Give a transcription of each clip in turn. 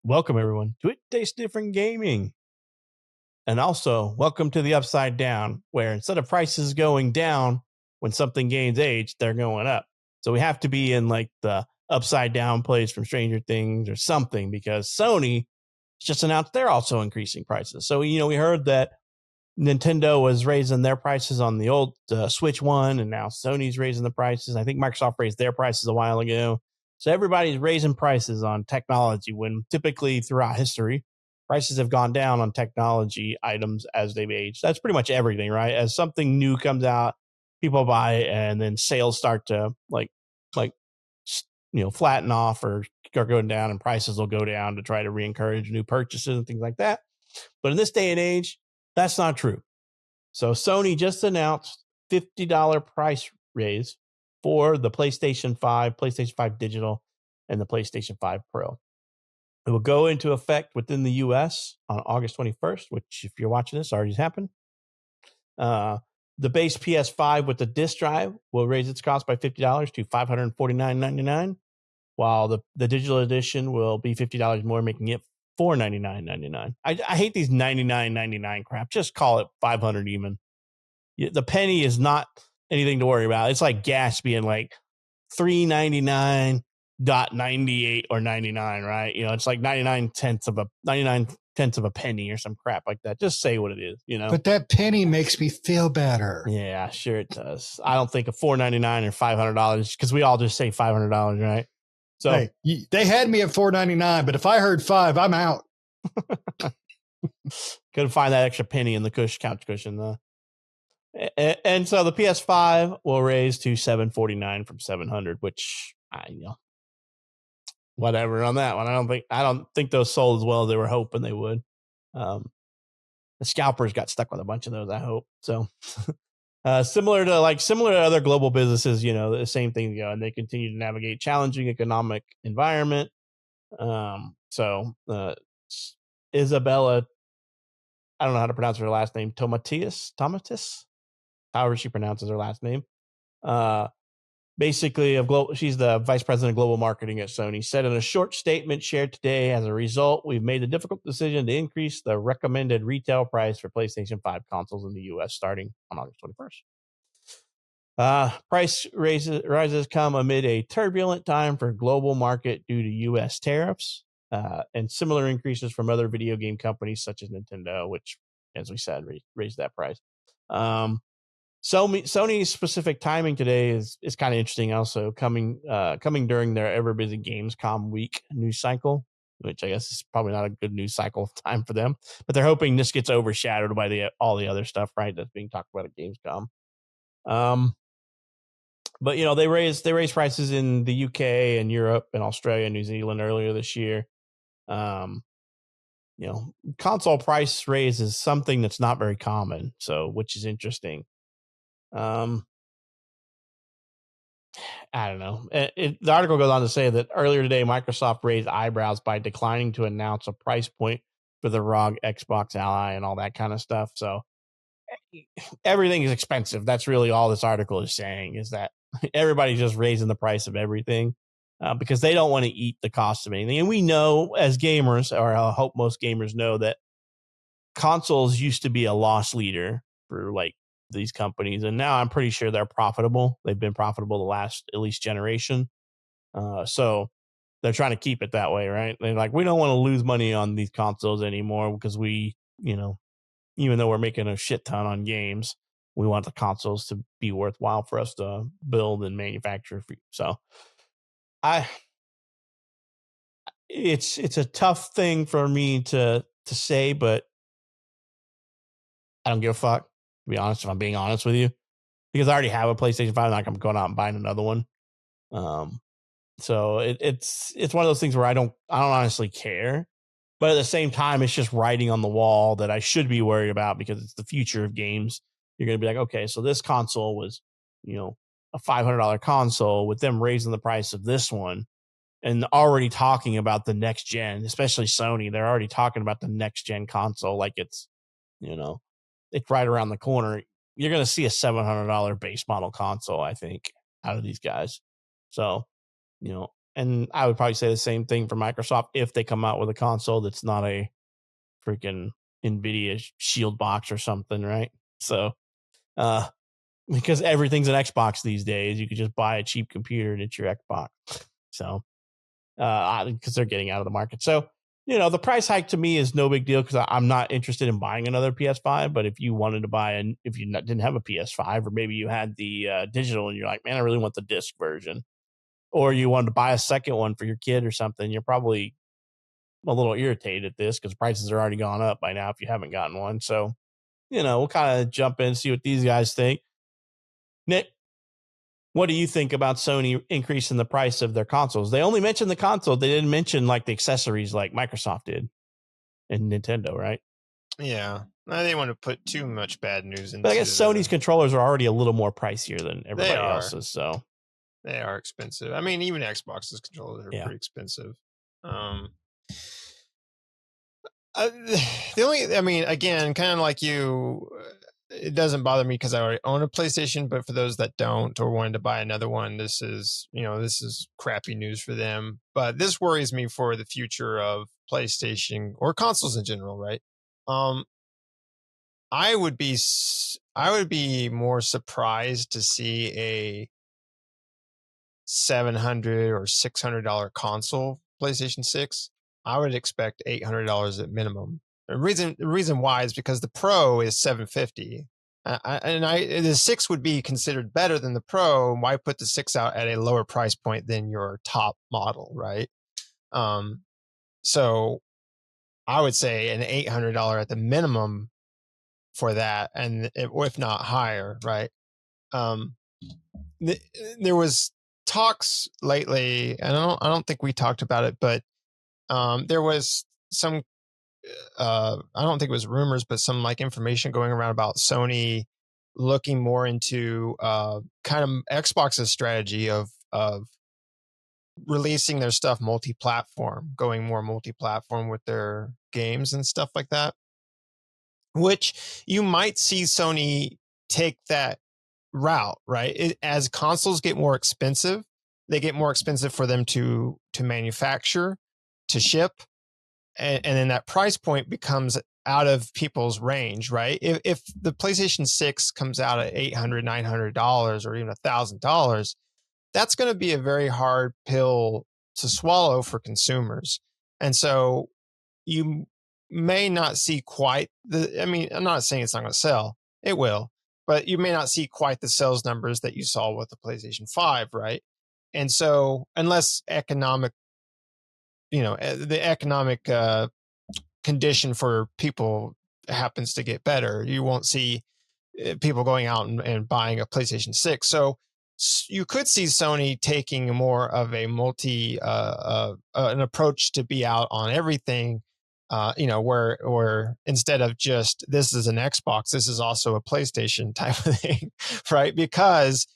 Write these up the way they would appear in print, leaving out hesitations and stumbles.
Welcome, everyone, to It Tastes Different Gaming. And also, welcome to the Upside Down, where instead of prices going down when something gains age, they're going up. So we have to be in like the upside down place from Stranger Things or something, because Sony just announced they're also increasing prices. So, we heard that Nintendo was raising their prices on the old Switch One, and now Sony's raising the prices. I think Microsoft raised their prices a while ago. So everybody's raising prices on technology when typically throughout history, prices have gone down on technology items as they've aged. That's pretty much everything, right? As something new comes out, people buy it, and then sales start to flatten off or start going down, and prices will go down to try to re-encourage new purchases and things like that. But in this day and age, that's not true. So Sony just announced $50 price raise for the PlayStation 5, PlayStation 5 Digital, and the PlayStation 5 Pro. It will go into effect within the US on August 21st, which, if you're watching this, already happened. The base PS5 with the disc drive will raise its cost by $50 to $549.99, while the digital edition will be $50 more, making it $499.99. I hate these $99.99 crap. Just call it $500 even. The penny is not anything to worry about. It's like gas being like $3.99.98 or 99, right? It's like 99 tenths of a penny or some crap like that. Just say what it is, But that penny makes me feel better. Yeah, sure it does. I don't think of $4.99 or $500, because we all just say $500, right? So hey, they had me at $4.99, but if I heard $5, I'm out. Couldn't find that extra penny in the couch cushion, though. And so the PS5 will raise to $749 from $700, which whatever on that one. I don't think those sold as well as they were hoping they would. The scalpers got stuck with a bunch of those, I hope. So similar to other global businesses, the same thing, and they continue to navigate challenging economic environment. Isabella, I don't know how to pronounce her last name, Tomatis, however she pronounces her last name. Basically, she's the vice president of global marketing at Sony, said in a short statement shared today, as a result, we've made the difficult decision to increase the recommended retail price for PlayStation 5 consoles in the US starting on August 21st. Price rises come amid a turbulent time for global market due to US tariffs, and similar increases from other video game companies such as Nintendo, which, as we said, raised that price. Sony's specific timing today is kind of interesting. Also coming during their ever busy Gamescom week news cycle, which I guess is probably not a good news cycle time for them. But they're hoping this gets overshadowed by all the other stuff, right, that's being talked about at Gamescom. But they raised prices in the UK and Europe and Australia and New Zealand earlier this year. Console price raise is something that's not very common, which is interesting. I don't know. The article goes on to say that earlier today, Microsoft raised eyebrows by declining to announce a price point for the ROG Xbox Ally and all that kind of stuff. So everything is expensive. That's really all this article is saying, is that everybody's just raising the price of everything because they don't want to eat the cost of anything. And we know as gamers, or I hope most gamers know, that consoles used to be a loss leader for like these companies, and now I'm pretty sure they're profitable. They've been profitable the last at least generation. So they're trying to keep it that way, right? They're like, we don't want to lose money on these consoles anymore because we, even though we're making a shit ton on games, we want the consoles to be worthwhile for us to build and manufacture. So it's a tough thing for me to say, but I don't give a fuck, to be honest, if I'm being honest with you, because I already have a PlayStation 5. Like, I'm going out and buying another one. So it's one of those things where I don't honestly care, but at the same time, it's just writing on the wall that I should be worried about, because it's the future of games. You're going to be like, okay, so this console was, a $500 console, with them raising the price of this one and already talking about the next gen, especially Sony. They're already talking about the next gen console like it's, it's right around the corner. You're going to see a $700 base model console, I think, out of these guys. So, And I would probably say the same thing for Microsoft if they come out with a console that's not a freaking NVIDIA Shield box or something, right? So, uh, because everything's an Xbox these days, you could just buy a cheap computer and it's your Xbox. So, because they're getting out of the market. So, the price hike to me is no big deal because I'm not interested in buying another PS5. But if you wanted to buy, and if you didn't have a PS5, or maybe you had the digital and you're like, man, I really want the disc version, or you wanted to buy a second one for your kid or something, you're probably a little irritated at this because prices are already gone up by now if you haven't gotten one. So, we'll kind of jump in and see what these guys think. Nick, what do you think about Sony increasing the price of their consoles? They only mentioned the console. They didn't mention like the accessories like Microsoft did and Nintendo, right? Yeah. I didn't want to put too much bad news into. But I guess Sony's controllers are already a little more pricier than everybody else's. So they are expensive. I mean, even Xbox's controllers are pretty expensive. Again, kind of like you, it doesn't bother me because I already own a PlayStation, but for those that don't or wanted to buy another one, this is crappy news for them. But this worries me for the future of PlayStation or consoles in general, right? I would be more surprised to see a $700 or $600 console PlayStation 6. I would expect $800 at minimum. The reason why is because the Pro is $750, the 6 would be considered better than the Pro. Why put the 6 out at a lower price point than your top model, right? So I would say an $800 at the minimum for that, and if not higher, right? There was talks lately, and I don't think we talked about it, but there was some I don't think it was rumors, but some like information going around about Sony looking more into kind of Xbox's strategy of releasing their stuff multi-platform, going more multi-platform with their games and stuff like that, which you might see Sony take that route, right? As consoles get more expensive, they get more expensive for them to manufacture, to ship, and then that price point becomes out of people's range, right? If the PlayStation 6 comes out at $800, $900, or even $1,000, that's going to be a very hard pill to swallow for consumers. And so you may not see quite I'm not saying it's not going to sell. It will, but you may not see quite the sales numbers that you saw with the PlayStation 5, right? And so unless the economic condition for people happens to get better, you won't see people going out and buying a PlayStation 6. So you could see Sony taking more of a an approach to be out on everything, where instead of just this is an Xbox, this is also a PlayStation type of thing, right? Because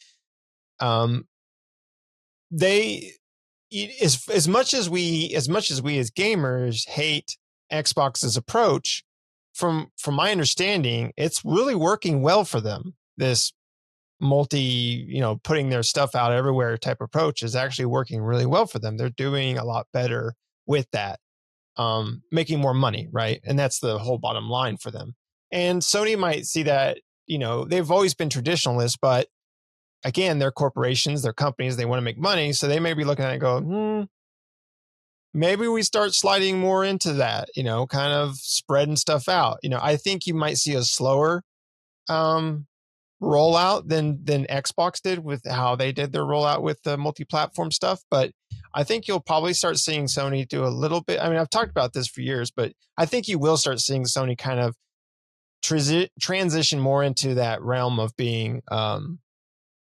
they as much as we as gamers hate Xbox's approach, from my understanding, it's really working well for them. This putting their stuff out everywhere type approach is actually working really well for them. They're doing a lot better with that, making more money, right? And that's the whole bottom line for them. And Sony might see that, they've always been traditionalists, but again, they're corporations, they're companies, they want to make money. So they may be looking at it and go, maybe we start sliding more into that, kind of spreading stuff out. I think you might see a slower rollout than Xbox did with how they did their rollout with the multi-platform stuff. But I think you'll probably start seeing Sony do a little bit. I mean, I've talked about this for years, but I think you will start seeing Sony kind of transition more into that realm of being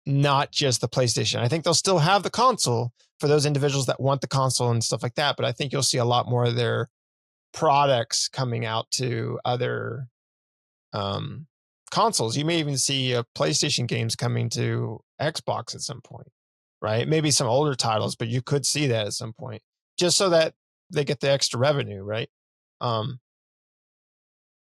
not just the PlayStation. I think they'll still have the console for those individuals that want the console and stuff like that. But I think you'll see a lot more of their products coming out to other consoles. You may even see PlayStation games coming to Xbox at some point, right? Maybe some older titles, but you could see that at some point, just so that they get the extra revenue, right?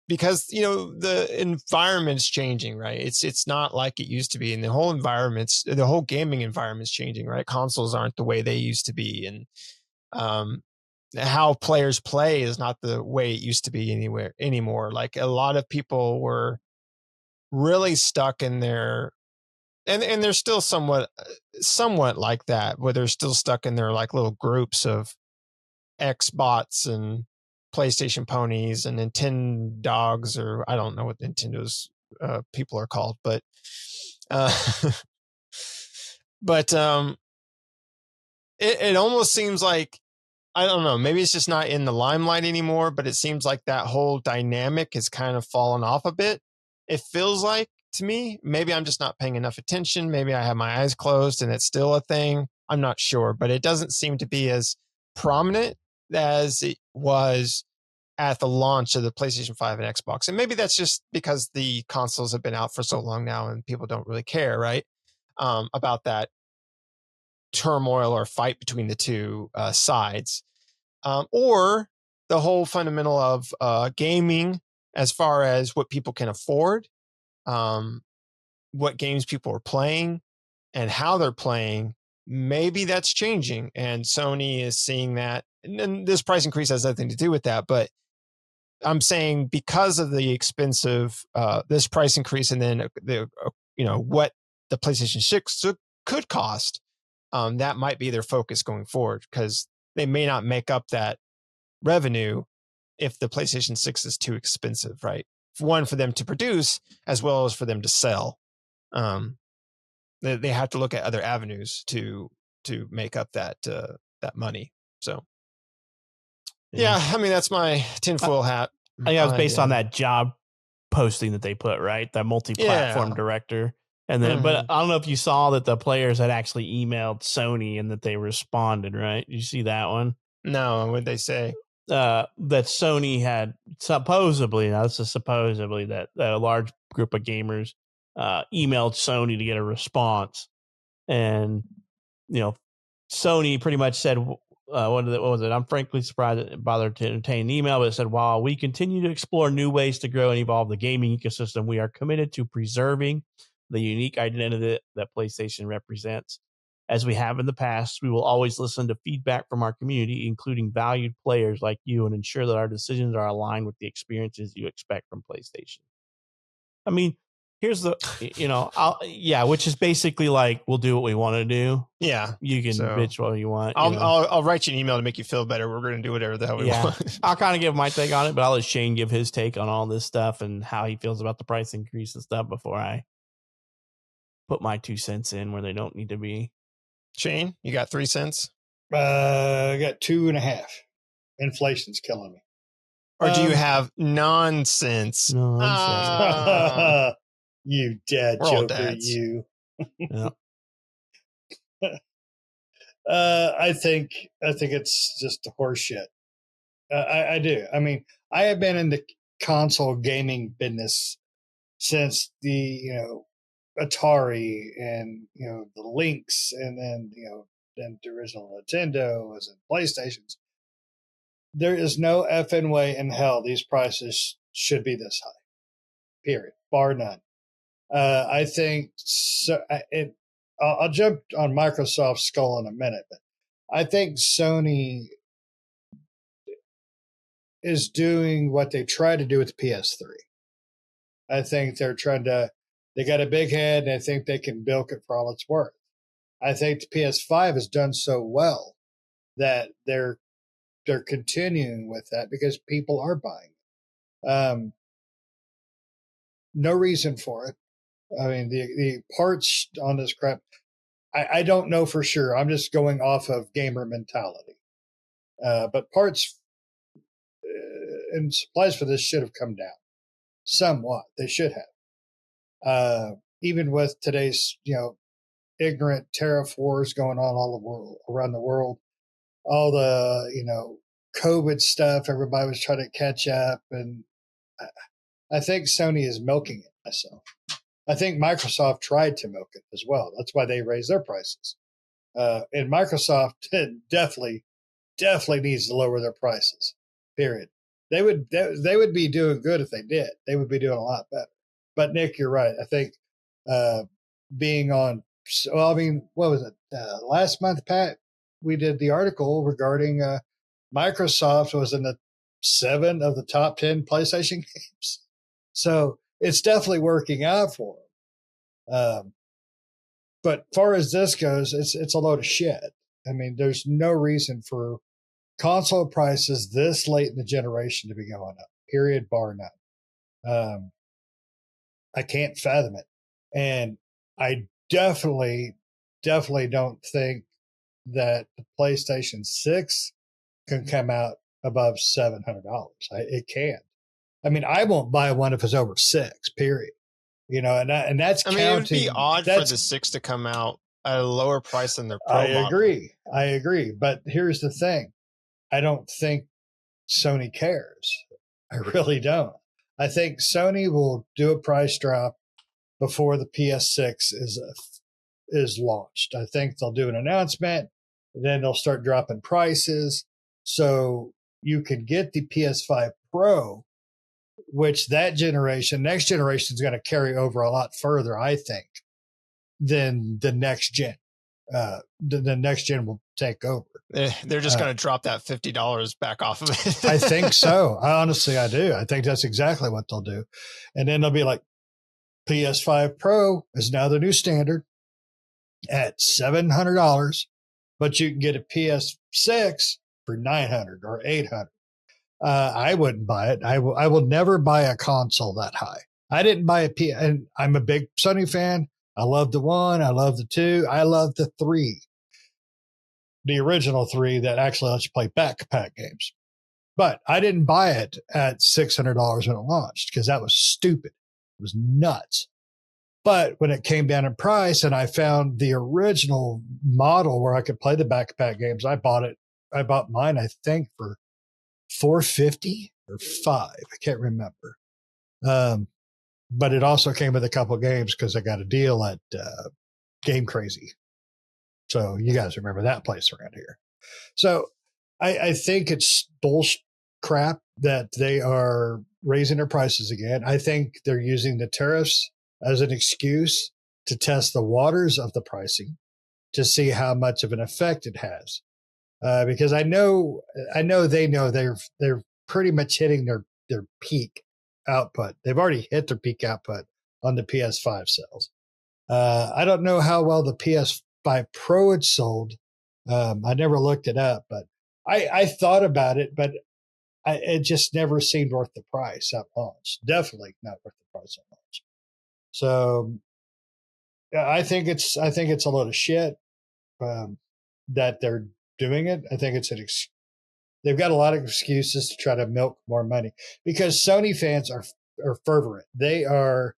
because the environment's changing, right? It's not like it used to be, and the whole gaming environment's changing, right? Consoles aren't the way they used to be, and how players play is not the way it used to be anymore. Like a lot of people were really stuck in their, and they're still somewhat like that, where they're still stuck in their like little groups of Xbots and PlayStation ponies and Nintendo dogs, or I don't know what Nintendo's people are called, but uh, but it almost seems like, I don't know, maybe it's just not in the limelight anymore, but it seems like that whole dynamic has kind of fallen off a bit. It feels like to me, maybe I'm just not paying enough attention. Maybe I have my eyes closed and it's still a thing. I'm not sure, but it doesn't seem to be as prominent as it was at the launch of the PlayStation 5 and Xbox. And maybe that's just because the consoles have been out for so long now and people don't really care, right? About that turmoil or fight between the two sides. Or the whole fundamental of gaming as far as what people can afford, what games people are playing, and how they're playing. Maybe that's changing, and Sony is seeing that. And this price increase has nothing to do with that, but I'm saying because of the expensive this price increase, and then what the PlayStation 6 could cost, that might be their focus going forward, because they may not make up that revenue if the PlayStation 6 is too expensive, right? One, for them to produce as well as for them to sell. They have to look at other avenues to make up that money. So yeah, I mean, that's my tinfoil hat. I think that was based on that job posting that they put, right? That multi-platform director. And then, but I don't know if you saw that the players had actually emailed Sony and that they responded, right? Did you see that one? No, what'd they say? That Sony had supposedly, now this is supposedly, that a large group of gamers emailed Sony to get a response. And, Sony pretty much said, what was it? I'm frankly surprised it bothered to entertain the email, but it said, while we continue to explore new ways to grow and evolve the gaming ecosystem, we are committed to preserving the unique identity that PlayStation represents. As we have in the past, we will always listen to feedback from our community, including valued players like you, and ensure that our decisions are aligned with the experiences you expect from PlayStation. I mean, here's the, which is basically like, we'll do what we want to do. Yeah. You can bitch what you want. I'll write you an email to make you feel better. We're going to do whatever the hell we want. I'll kind of give my take on it, but I'll let Shane give his take on all this stuff and how he feels about the price increase and stuff before I put my 2 cents in where they don't need to be. Shane, you got 3 cents? I got 2.5. Inflation's killing me. Or do you have nonsense? Nonsense. You dad joker, you. Yeah. I think it's just horse shit. I do. I mean, I have been in the console gaming business since the Atari and the Lynx, and then then the original Nintendos and PlayStations. There is no effing way in hell these prices should be this high. Period, bar none. I think so. I'll jump on Microsoft's skull in a minute, but I think Sony is doing what they tried to do with the PS3. I think they got a big head, and I think they can bilk it for all it's worth. I think the PS5 has done so well that they're continuing with that because people are buying. No reason for it. I mean, the parts on this crap, I don't know for sure. I'm just going off of gamer mentality. But parts and supplies for this should have come down somewhat. They should have. Even with today's, ignorant tariff wars going on around the world, all the, COVID stuff, everybody was trying to catch up. And I think Sony is milking it myself. I think Microsoft tried to milk it as well. That's why they raised their prices. And Microsoft definitely needs to lower their prices. Period. they would be doing good if they did. They would be doing a lot better. But Nick, you're right. I think being on, well, I mean, what was it? Last month, Pat, we did the article regarding Microsoft was in the 7 of the top 10 PlayStation games. So it's definitely working out for them. But far as this goes, it's a load of shit. I mean, there's no reason for console prices this late in the generation to be going up, period, bar none. I can't fathom it. And I definitely don't think that the PlayStation 6 can come out above $700. It can't. I mean, I won't buy one if it's over 6, period. You know, and that's counting. It would be odd for the 6 to come out at a lower price than their Pro model. I agree. But here's the thing. I don't think Sony cares. I really don't. I think Sony will do a price drop before the PS6 is launched. I think they'll do an announcement, then they'll start dropping prices, so you can get the PS5 Pro, which next generation is going to carry over a lot further, I think, than the next gen. The next gen will take over. They're just going to drop that $50 back off of it. I think so. Honestly, I do. I think that's exactly what they'll do. And then they'll be like, PS5 Pro is now the new standard at $700, but you can get a PS6 for $900 or $800. I wouldn't buy it. I will never buy a console that high. I didn't buy and I'm a big Sony fan. I love the 1. I love the 2. I love the 3. The original 3 that actually lets you play backpack games. But I didn't buy it at $600 when it launched because that was stupid. It was nuts. But when it came down in price and I found the original model where I could play the backpack games, I bought it. I bought mine, I think, for $450 or $5. I can't remember. But it also came with a couple of games because I got a deal at Game Crazy. So you guys remember that place around here. So I think it's bullshit crap that they are raising their prices again. I think they're using the tariffs as an excuse to test the waters of the pricing to see how much of an effect it has. Because I know they know they're pretty much hitting their peak output. They've already hit their peak output on the PS5 sales. I don't know how well the PS5 Pro had sold. I never looked it up, but I thought about it, but it just never seemed worth the price at launch. Definitely not worth the price at launch. So I think it's a load of shit that they're doing it. I think they've got a lot of excuses to try to milk more money because Sony fans are fervent. They are,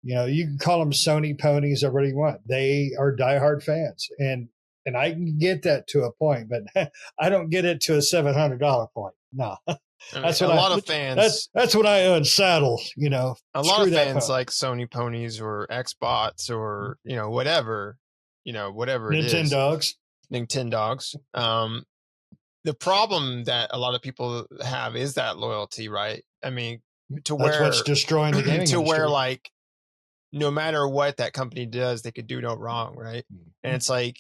you can call them Sony ponies or whatever you want. They are diehard fans, and I can get that to a point, but I don't get it to a $700 point. No. That's a what lot of fans. That's when I unsaddle. A lot of fans like Sony ponies or Xbox or whatever, whatever it is. Nintendogs. The problem that a lot of people have is that loyalty, right? I mean, that's what's destroying the gaming industry. Where like no matter what that company does, they could do no wrong, right? And it's like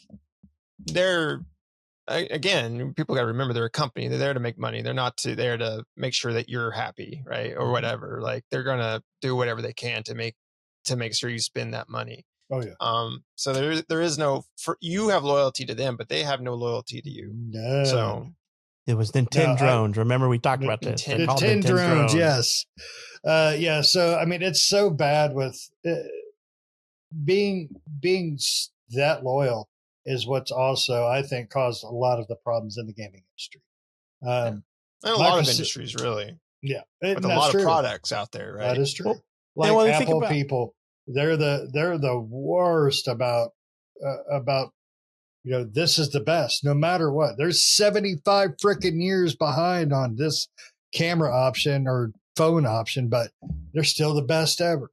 again, people got to remember they're a company. They're there to make money. They're not there to make sure that you're happy, right? Or whatever. Like they're gonna do whatever they can to make sure you spend that money. Oh yeah. So there is you have loyalty to them, but they have no loyalty to you. No. So it was Nintendo drones. Remember we talked about this. Nintendo drones, yes. Yeah. So I mean, it's so bad with being that loyal is what's also, I think, caused a lot of the problems in the gaming industry. And a lot of industries, really. Yeah. With a lot of products out there, right? That is true. Like Apple people, they're the worst about this is the best, no matter what. There's 75 freaking years behind on this camera option or phone option, but they're still the best ever.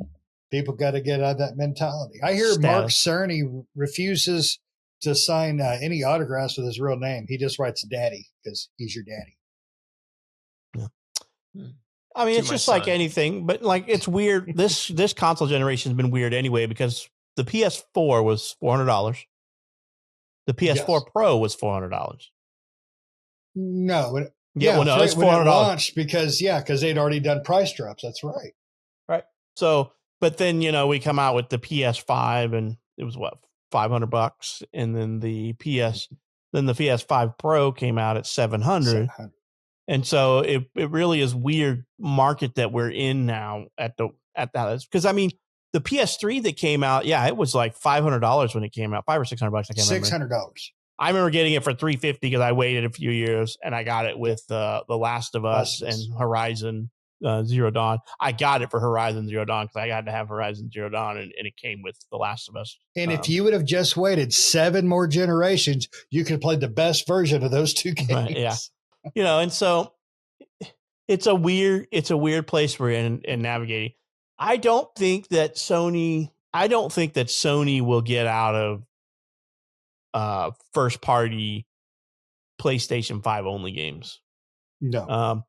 People got to get out of that mentality. I hear Mark Cerny refuses to sign any autographs with his real name. He just writes daddy because he's your daddy. Yeah. I mean, To it's my just like son. anything, but like it's weird. This console generation has been weird anyway because the PS4 was $400. The PS4 Yes. Pro was $400. No. Yeah, well, That's no, it's right. When it $400. launched, because they'd already done price drops. That's right. Right. So, but then we come out with the PS5, and it was what, $500, and then the PS5 Pro came out at $700. 700. And so it really is weird market that we're in now at that, because I mean the PS3 that came out, yeah, it was like $500 when it came out, $500 or $600. I can't remember. $600. I remember getting it for $350 because I waited a few years and I got it with The Last of Us and Horizon Zero Dawn. I got it for Horizon Zero Dawn because I had to have Horizon Zero Dawn, and it came with The Last of Us. And if you would have just waited 7 more generations, you could play the best version of those 2 games. Right, yeah. And so it's a weird place we're in and navigating. I don't think that Sony will get out of first party PlayStation 5 only games. No.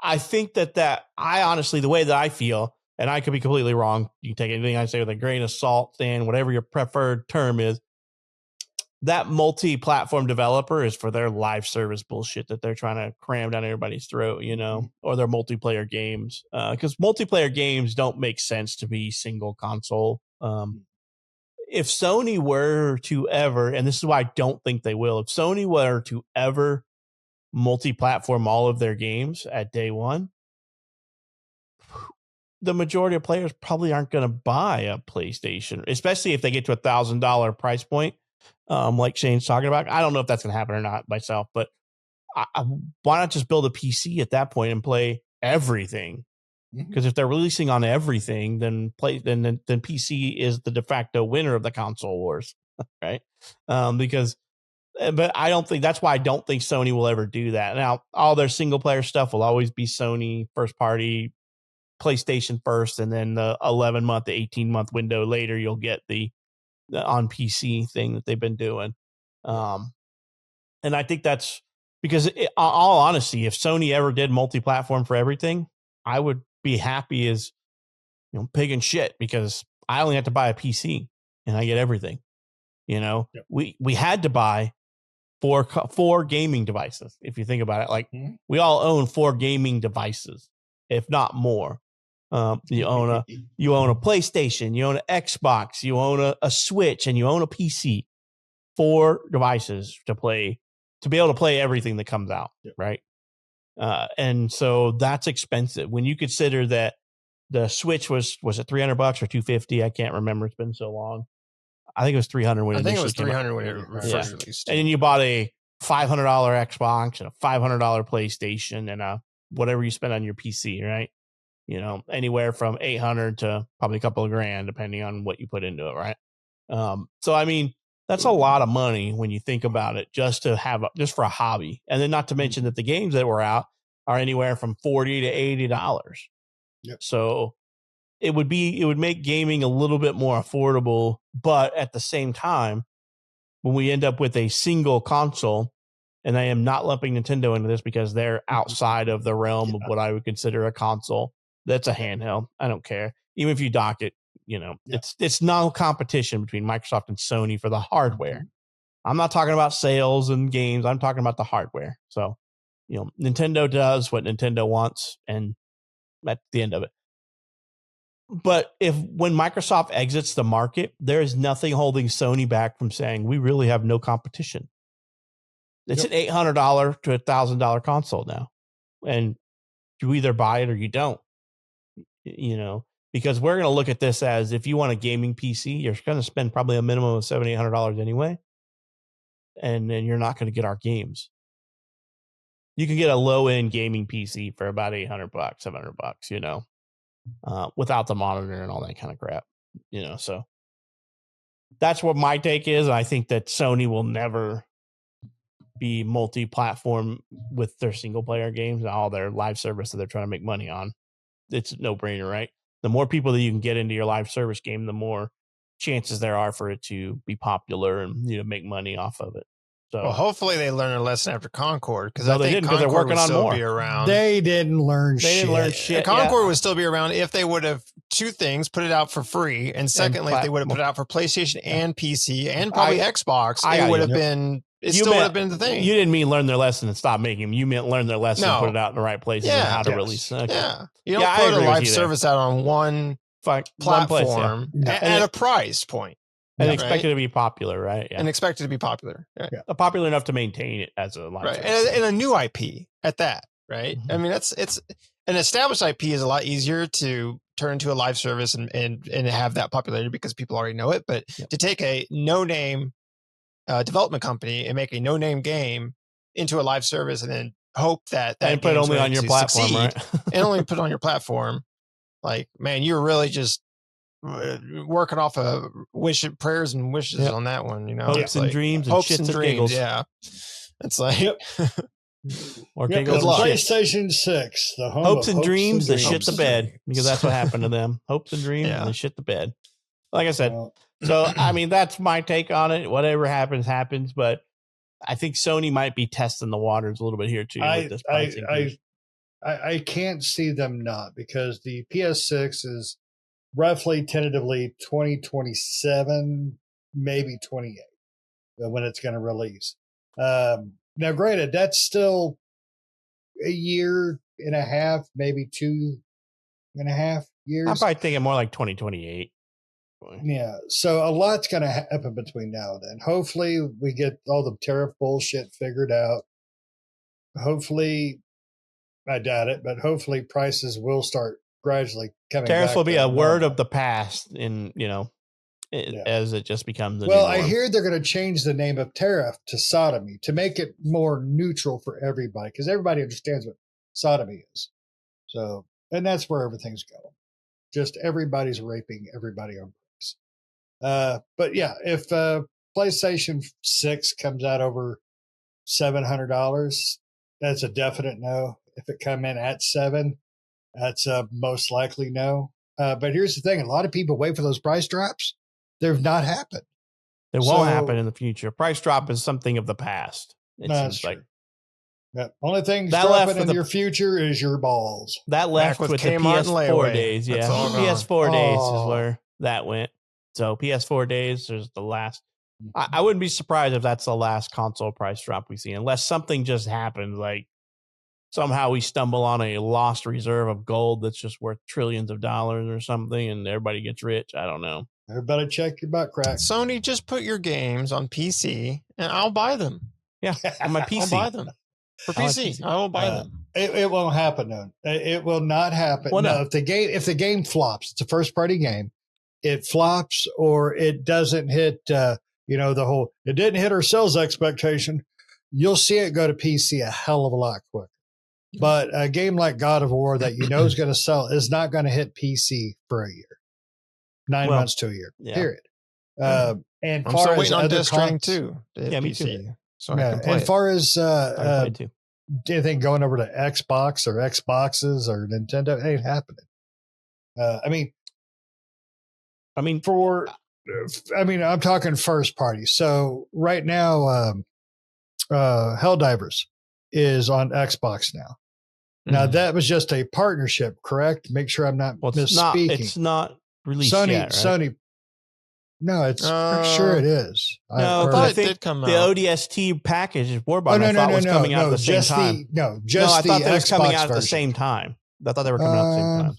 I think that I honestly, the way that I feel, and I could be completely wrong, you can take anything I say with a grain of salt, and whatever your preferred term is, that multi-platform developer is for their live service bullshit that they're trying to cram down everybody's throat, or their multiplayer games. Because multiplayer games don't make sense to be single console. If Sony were to ever, and this is why I don't think they will, if Sony were to ever multi-platform all of their games at day one, the majority of players probably aren't going to buy a PlayStation, especially if they get to $1,000 price point. Like Shane's talking about. I don't know if that's going to happen or not myself, but why not just build a PC at that point and play everything? Because if they're releasing on everything, then PC is the de facto winner of the console wars, right? But I don't think that's why I don't think Sony will ever do that. Now, all their single player stuff will always be Sony first party, PlayStation first, and then the 11-month, the 18-month window later, you'll get the on PC thing that they've been doing. And I think that's because all honesty, if Sony ever did multi-platform for everything, I would be happy as pig and shit, because I only have to buy a PC and I get everything. We had to buy four gaming devices. If you think about it, like we all own 4 gaming devices, if not more. You own a PlayStation, you own an Xbox, you own a Switch, and you own a PC. 4 devices to be able to play everything that comes out, right? And so that's expensive. When you consider that the Switch was it $300 or $250? I can't remember. It's been so long. I think it was $300 when it initially came out. I think it was $300 when it first released. And then you bought a $500 Xbox and a $500 PlayStation and whatever you spend on your PC, right? Anywhere from $800 to probably a couple of grand, depending on what you put into it, right? So I mean, that's a lot of money when you think about it, just for a hobby, and then not to mention that the games that were out are anywhere from $40 to $80. So it would make gaming a little bit more affordable, but at the same time, when we end up with a single console, and I am not lumping Nintendo into this because they're outside of the realm of what I would consider a console. That's a handheld. I don't care. Even if you dock it, it's no competition between Microsoft and Sony for the hardware. I'm not talking about sales and games. I'm talking about the hardware. So, Nintendo does what Nintendo wants, and at the end of it. But when Microsoft exits the market, there is nothing holding Sony back from saying we really have no competition. It's an $800 to $1,000 console now, and you either buy it or you don't. Because we're going to look at this as, if you want a gaming PC, you're going to spend probably a minimum of $700, $800 anyway, and then you're not going to get our games. You can get a low end gaming PC for about $800, $700, without the monitor and all that kind of crap, So that's what my take is. I think that Sony will never be multi-platform with their single player games and all their live service that they're trying to make money on. It's a no-brainer, right? The more people that you can get into your live service game, the more chances there are for it to be popular and make money off of it. So Well, hopefully they learn a lesson after Concord, because No, I they think didn't, 'cause they're Concord working would on still more. be around. They didn't learn they shit. didn't learn shit. Concord yeah. would still be around if they would have two things: put it out for free, and secondly, if they would have put it out for PlayStation and PC and probably Xbox, I it got would you. have been. It You still would meant- have been the thing. You didn't mean learn their lesson and stop making them. You meant learn their lesson and No. put it out in the right places and Yeah. how to Yes. release. Okay. Yeah, you don't Yeah, I put a agree with live you there. service out on one One place, platform yeah. at a price point and Yeah. expect Right. it to be popular, right? Yeah, and expect it to be popular. Right. popular enough to maintain it as a live Right. service. And a new IP at that, right? Mhm. I mean, it's an established IP is a lot easier to turn into a live service and have that popularity because people already know it. But Yep. to take a no-name development company and make a no-name game into a live service and then hope that and put it game's only going on your to platform, succeed, right? and only put it on your platform, like, man, you're really just working off of prayers and wishes Yep. on that one, you know, Hopes It's and like, dreams and hopes shits and and dreams, giggles. yeah. It's like, Yep. Or Yep, giggles good luck. and shits. PlayStation 6, the home Hopes of and dreams that dreams. shit the and bed dreams. because that's what happened to them. Hopes and dreams Yeah. and they shit the bed. Like I said, Well, so I mean that's my take on it. Whatever happens, happens. But I think Sony might be testing the waters a little bit here too with this price increase. I can't see them not, because the PS6 is roughly tentatively 2027, maybe 28 when it's going to release. Now, granted, that's still a year and a half, maybe 2.5 years. I'm probably thinking more like 2028. Yeah. So a lot's going to happen between now and then. Hopefully we get all the tariff bullshit figured out. Hopefully, I doubt it, but hopefully prices will start gradually coming Tariffs back will be to a word normal. of the past in, as it just becomes the Well, new I norm. hear they're going to change the name of tariff to sodomy to make it more neutral for everybody, because everybody understands what sodomy is. So, and that's where everything's going. Just everybody's raping everybody on price. But yeah, if PlayStation 6 comes out over $700, that's a definite no. If it come in at $7, that's a most likely no. But here's the thing: a lot of people wait for those price drops. They've not happened. It won't So- happen in the future. Price drop is something of the past. It That's seems like true. Yeah. Only thing That left dropping for in the- your future is your balls. that left with with the Kmart and PS4 layaway. days. That's Yeah, all gone. PS4 days is Oh. where that went. So PS4 days is the last. I wouldn't be surprised if that's the last console price drop we see, unless something just happens, like somehow we stumble on a lost reserve of gold that's just worth trillions of dollars or something, and everybody gets rich. I don't know. Everybody check your butt crack. Sony, just put your games on PC and I'll buy them. Yeah, on my I'll PC. buy them for I like PC. PC. I will buy Uh, them. It won't happen, though. It will not happen. Well, no, no. if the game flops, it's a first party game. It flops or it doesn't hit. The whole. It didn't hit our sales expectation. You'll see it go to PC a hell of a lot quicker. But a game like God of War that you know is going to sell is not going to hit PC for a year, 9 Well, months to a year. yeah. Period. And I'm far still as waiting on other Death Stranding cons- 2 to hit Yeah, me PC, too. so I Yeah, can play and it. far as I played too. anything going over to Xbox or Xboxes or Nintendo, it ain't happening. I'm talking first party. So right now, Helldivers is on Xbox now. Now Mhm. that was just a partnership, correct? Make sure I'm not Well, it's not. misspeaking. It's not released Sony. yet, right? Sony. No, it's pretty sure it is. No, I heard thought I it think did come the out. ODST package Warbond Oh no, I thought was coming out at the same just time. just I the thought that was coming Xbox out at the version. same time. I thought they were coming out at the same time.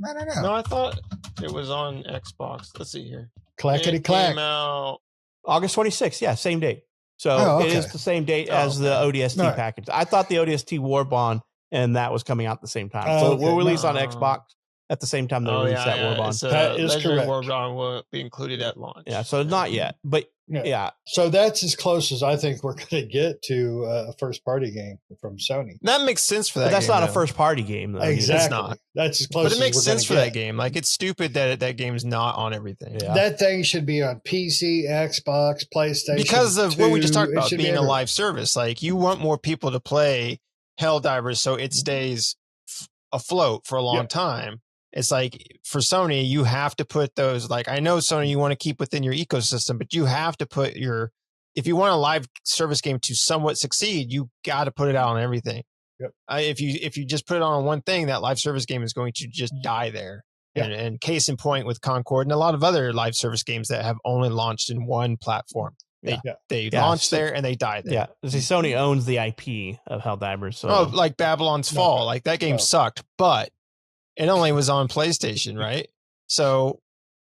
I don't know. No, I thought it was on Xbox. Let's see here. Clackety It clack. came out. August 26th, yeah, same date. So Oh, it okay. is the same date Oh, as the okay. ODST All right. package. I thought the ODST Warbond and that was coming out at the same time. So Oh, it will okay. release on No. Xbox at the same time they Oh release yeah, that yeah. Warbond. It's, That is Legendary correct. Warbond will be included at launch. Yeah, so not yet, but Yeah. yeah, So that's as close as I think we're going to get to a first party game from Sony. That makes sense for that. but that's game, not a though. first party game though. either. Exactly. not. That's as close. But it makes as we're sense for gonna that get. game. Like, it's stupid that game's not on everything. Yeah. That thing should be on PC, Xbox, PlayStation. Because of what we just 2. talked It about should be being a everywhere. live service. Like, you want more people to play Helldivers so it stays afloat for a long Yep. time. It's like, for Sony, you have to put those, like, I know Sony, you want to keep within your ecosystem, but you have to put your if you want a live service game to somewhat succeed, you got to put it out on everything. Yep. If you just put it on one thing, that live service game is going to just die there. Yeah. And case in point with Concord and a lot of other live service games that have only launched in one platform. They launched there and they died there. Yeah. See, Sony owns the IP of Helldivers. So. Oh, like Babylon's Fall. Like that game sucked, but it only was on PlayStation, right? So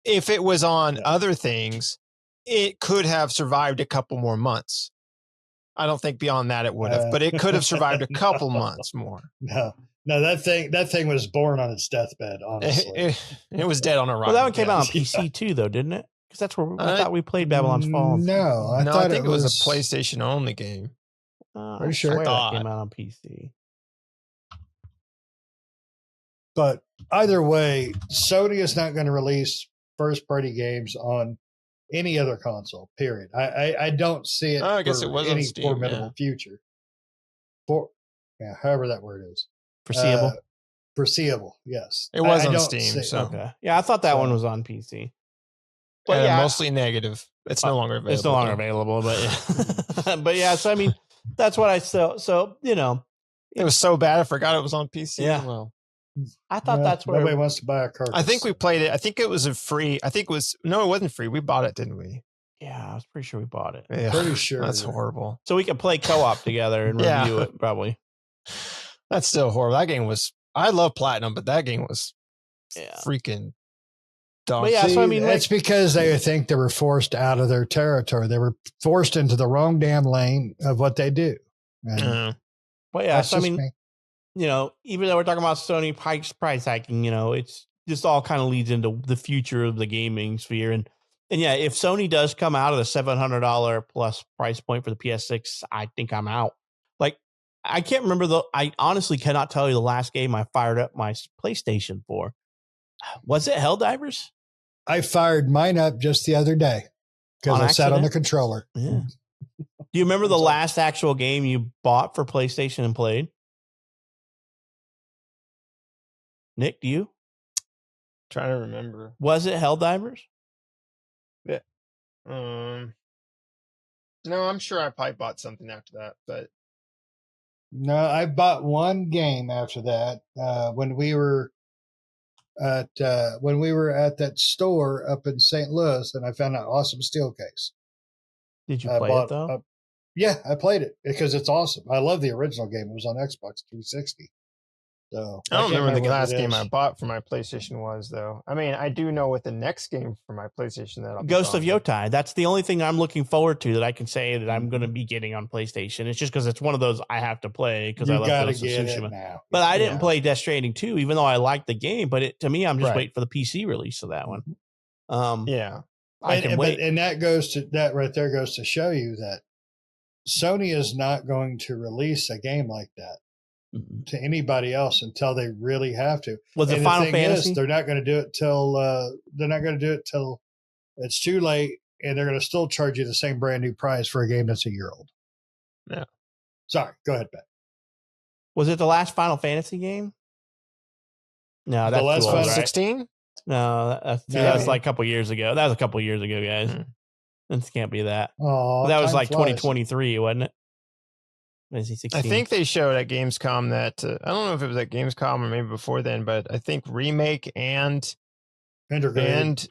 if it was on other things, it could have survived a couple more months. I don't think beyond that it would have, but it could have survived a couple months more. No, that thing was born on its deathbed, honestly. It was dead on a rock. Well, that one came out on PC too, though, didn't it? Because that's where I thought we played Babylon's Fall. No, I think it was a PlayStation only game. Pretty sure that came out on PC. But either way, Sony is not going to release first-party games on any other console. Period. I don't see it. I guess it was any on Steam, formidable future. However that word is. Foreseeable. Foreseeable. Yes, it was on Steam. Okay. Yeah, I thought that one was on PC. But mostly negative. It's no longer available. It's no longer available, but yeah. But yeah, so I mean, that's what I saw. So, you know, it was so bad I forgot it was on PC. Yeah. Well, I thought that's what nobody wants to buy a cartridge. I think we played it. I think it was a free. It wasn't free. We bought it, didn't we? Yeah, I was pretty sure we bought it. Yeah, pretty sure. That's horrible. So we could play co-op together and review it, probably. That's still horrible. That game was. I love Platinum, but that game was freaking dumb. But yeah, so I mean, it's because they think they were forced out of their territory. They were forced into the wrong damn lane of what they do. But yeah, so I mean, you know, even though we're talking about Sony price hiking, you know, it's just all kind of leads into the future of the gaming sphere. And yeah, if Sony does come out of the $700 plus price point for the PS6, I think I'm out. Like, I can't remember I honestly cannot tell you the last game I fired up my PlayStation for. Was it Helldivers? I fired mine up just the other day because I sat on the controller. Yeah. Do you remember the last actual game you bought for PlayStation and played? Nick, do you? Trying to remember. Was it Helldivers? Yeah. No, I'm sure I probably bought something after that, but no, I bought one game after that when we were at that store up in St. Louis, and I found an awesome steel case. Did you play it though? Yeah, I played it because it's awesome. I love the original game. It was on Xbox 360. So I don't remember the last game I bought for my PlayStation was, though. I mean, I do know what the next game for my PlayStation that I'll Ghost of Yotai. That's the only thing I'm looking forward to that I can say that I'm going to be getting on PlayStation. It's just because it's one of those I have to play because I love Ghost of Tsushima. But I didn't play Death Stranding 2, even though I liked the game. But to me, I'm just waiting for the PC release of that one. I can wait. And that right there goes to show you that Sony is not going to release a game like that to anybody else until they really have to. Was it Final Fantasy? They're not going to do it till it's too late, and they're going to still charge you the same brand new price for a game that's a year old. Yeah. Sorry, go ahead, Ben. Was it the last Final Fantasy game? No, that's the last Final 16. No, that's like a couple years ago. That was a couple years ago, guys. This can't be that. Oh, that was like 2023, wasn't it? I think they showed at Gamescom that I don't know if it was at Gamescom or maybe before then, but I think Remake and Rebirth,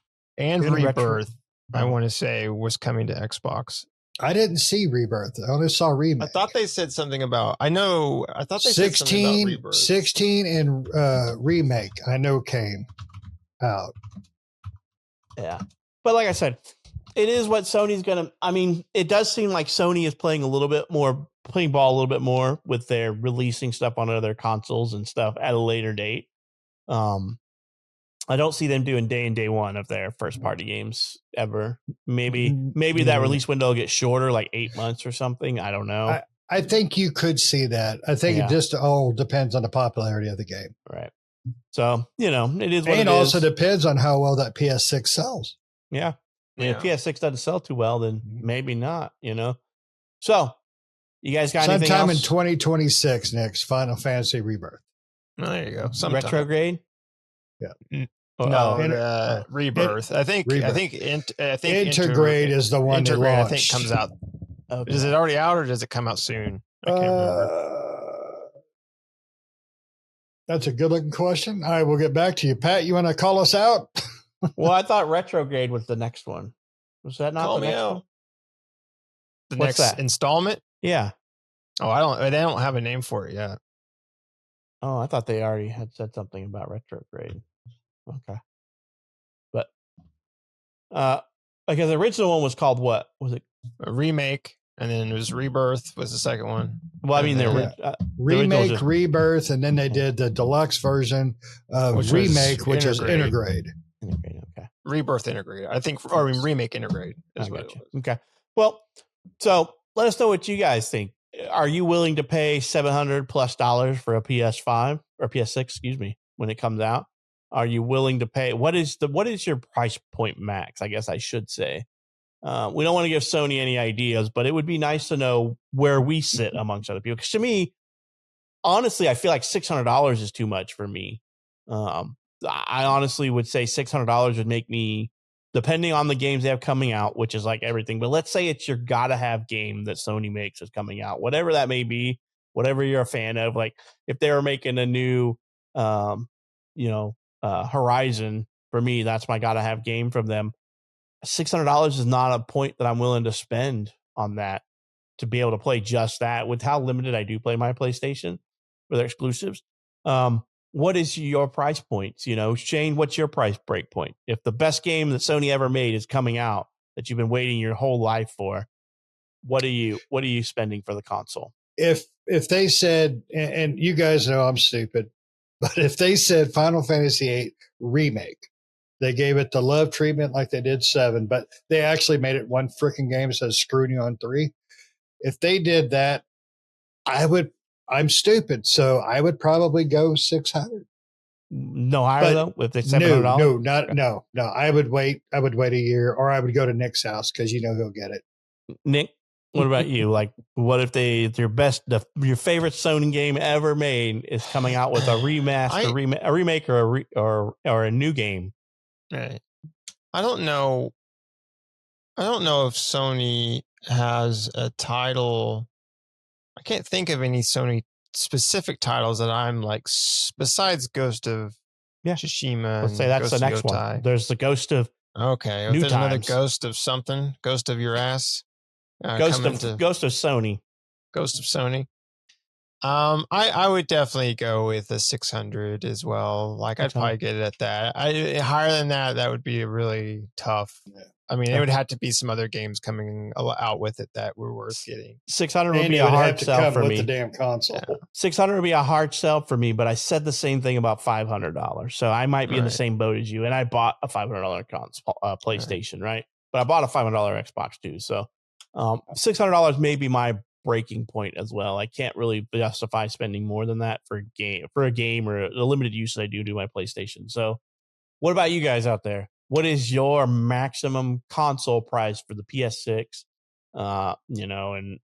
I want to say, was coming to Xbox. I didn't see Rebirth. I only saw Remake. I thought they said something about. I thought they said something about Rebirth. 16 and Remake. I know came out. Yeah, but like I said, it is what Sony's gonna. I mean, it does seem like Sony is playing ball a little bit more with their releasing stuff on other consoles and stuff at a later date. I don't see them doing day and day one of their first party games ever. Maybe that release window will get shorter, like 8 months or something. I don't know. I think you could see that. I think it just all depends on the popularity of the game. Right. So, it is what it is. And also depends on how well that PS6 sells. Yeah. If PS6 doesn't sell too well, then maybe not, So, you guys got anything else? Sometime in 2026, next Final Fantasy Rebirth. There you go. Retrograde? Yeah. Rebirth. I think Intergrade is the one Intergrade, I think, comes out Okay. Is it already out or does it come out soon? I can't remember. That's a good looking question. All right, we'll get back to you. Pat, you want to call us out? Well, I thought Retrograde was the next one. Was that not Call the me next out. one? The What's next that? installment? Yeah. Oh, they don't have a name for it yet. Oh, I thought they already had said something about Retrograde. Okay. But because the original one was called what? Was it A remake, and then it was Rebirth was the second one. Well, I mean, the Remake, just, Rebirth, and then they did the deluxe version of Remake, which is Integrate. Okay. Rebirth Integrate. I think, or Remake Integrate is what it was. Okay. Well, so let us know what you guys think. Are you willing to pay $700+ for a PS5 or PS6, excuse me, when it comes out? Are you willing to pay? What is your price point max? I guess I should say. We don't want to give Sony any ideas, but it would be nice to know where we sit amongst other people. Because to me, honestly, I feel like $600 is too much for me. I honestly would say $600 would make me, depending on the games they have coming out, which is like everything. But let's say it's your gotta have game that Sony makes is coming out, whatever that may be, whatever you're a fan of. Like if they were making a new, Horizon, for me, that's my gotta have game from them. $600 is not a point that I'm willing to spend on that to be able to play just that with how limited I do play my PlayStation for their exclusives. What is your price points? Shane, what's your price break point? If the best game that Sony ever made is coming out that you've been waiting your whole life for, what are you spending for the console? If they said, and you guys know I'm stupid, but if they said Final Fantasy VIII Remake, they gave it the love treatment like they did 7, but they actually made it one freaking game instead of screwing you on 3. If they did that, I'm stupid, so I would probably go 600. No higher though, if it's $700. No. I would wait a year, or I would go to Nick's house because he'll get it. Nick, what about you? Like, what if your favorite Sony game ever made is coming out with a remaster, a remake, or a new game? Right. I don't know if Sony has a title. I can't think of any Sony specific titles that I'm like, besides Ghost of Tsushima. Let's say that's Ghost the next one. There's the Ghost of Okay. If there's another Ghost of something, Ghost of your ass. Ghost of Sony. Ghost of Sony. I would definitely go with the 600 as well. Like I'd probably get it at that. Higher than that would be really tough. Yeah. I mean, it would have to be some other games coming out with it that were worth getting. 600 would be a hard sell for me. The damn console. Yeah. 600 would be a hard sell for me, but I said the same thing about $500. So I might be in the same boat as you. And I bought a $500 console, PlayStation, right? But I bought a $500 Xbox too. So $600 may be my breaking point as well. I can't really justify spending more than that for a game or the limited use that I do my PlayStation. So what about you guys out there? What is your maximum console price for the PS6? And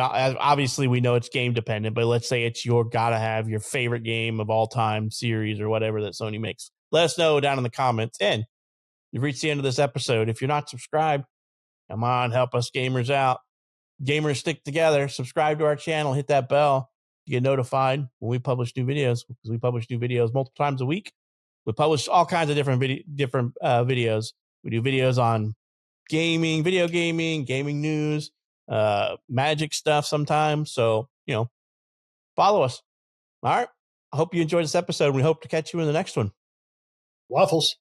obviously we know it's game dependent, but let's say it's gotta have your favorite game of all time series or whatever that Sony makes. Let us know down in the comments. And you've reached the end of this episode. If you're not subscribed, come on, help us gamers out. Gamers stick together. Subscribe to our channel. Hit that bell to get notified when we publish new videos, because we publish new videos multiple times a week. We publish all kinds of different videos. We do videos on gaming, video gaming, gaming news, magic stuff sometimes. So, follow us. All right. I hope you enjoyed this episode. We hope to catch you in the next one. Waffles.